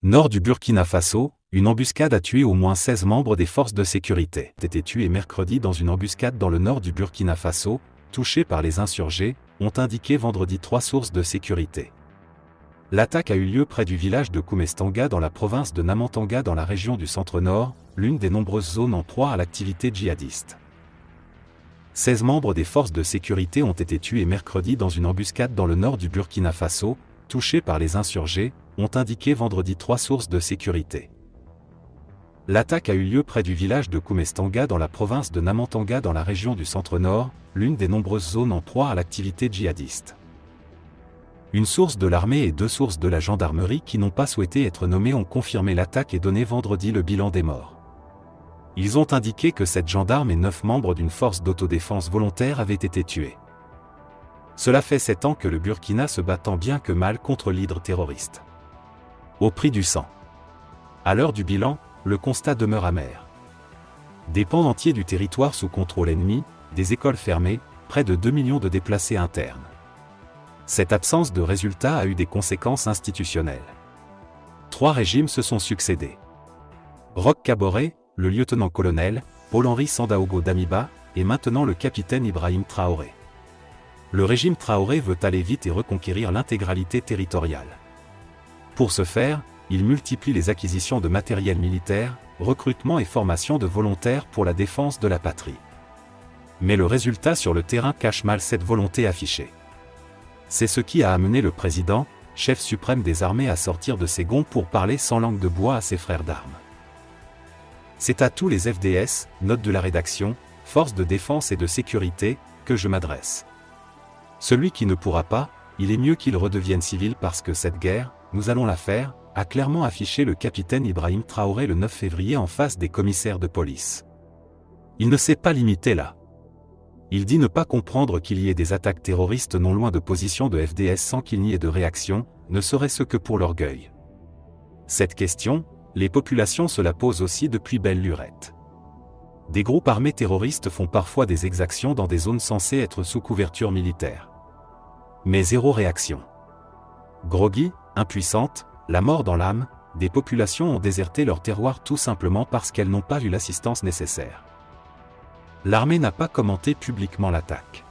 Nord du Burkina Faso, une embuscade a tué au moins 16 membres des forces de sécurité. Ont été tués mercredi dans une embuscade dans le nord du Burkina Faso, touchés par les insurgés, ont indiqué vendredi 3 sources de sécurité. L'attaque a eu lieu près du village de Koumestanga dans la province de Namantanga dans la région du centre-nord, l'une des nombreuses zones en proie à l'activité djihadiste. 16 membres des forces de sécurité ont été tués mercredi dans une embuscade dans le nord du Burkina Faso, touchés par les insurgés, ont indiqué vendredi 3 sources de sécurité. L'attaque a eu lieu près du village de Koumestanga dans la province de Namantanga dans la région du centre-nord, l'une des nombreuses zones en proie à l'activité djihadiste. Une source de l'armée et 2 sources de la gendarmerie qui n'ont pas souhaité être nommées ont confirmé l'attaque et donné vendredi le bilan des morts. Ils ont indiqué que 7 gendarmes et 9 membres d'une force d'autodéfense volontaire avaient été tués. Cela fait 7 ans que le Burkina se bat tant bien que mal contre l'hydre terroriste. Au prix du sang. À l'heure du bilan, le constat demeure amer. Des pans entiers du territoire sous contrôle ennemi, des écoles fermées, près de 2 millions de déplacés internes. Cette absence de résultats a eu des conséquences institutionnelles. 3 régimes se sont succédés. Roch Kaboré, le lieutenant-colonel, Paul-Henri Sandaogo Damiba, et maintenant le capitaine Ibrahim Traoré. Le régime Traoré veut aller vite et reconquérir l'intégralité territoriale. Pour ce faire, il multiplie les acquisitions de matériel militaire, recrutement et formation de volontaires pour la défense de la patrie. Mais le résultat sur le terrain cache mal cette volonté affichée. C'est ce qui a amené le président, chef suprême des armées à sortir de ses gonds pour parler sans langue de bois à ses frères d'armes. C'est à tous les FDS, note de la rédaction, forces de défense et de sécurité, que je m'adresse. Celui qui ne pourra pas, il est mieux qu'il redevienne civil parce que cette guerre, nous allons la faire, a clairement affiché le capitaine Ibrahim Traoré le 9 février en face des commissaires de police. Il ne s'est pas limité là. Il dit ne pas comprendre qu'il y ait des attaques terroristes non loin de positions de FDS sans qu'il n'y ait de réaction, ne serait-ce que pour l'orgueil. Cette question, les populations se la posent aussi depuis belle lurette. Des groupes armés terroristes font parfois des exactions dans des zones censées être sous couverture militaire. Mais zéro réaction. Groggy, impuissante, la mort dans l'âme, des populations ont déserté leur terroir tout simplement parce qu'elles n'ont pas eu l'assistance nécessaire. L'armée n'a pas commenté publiquement l'attaque.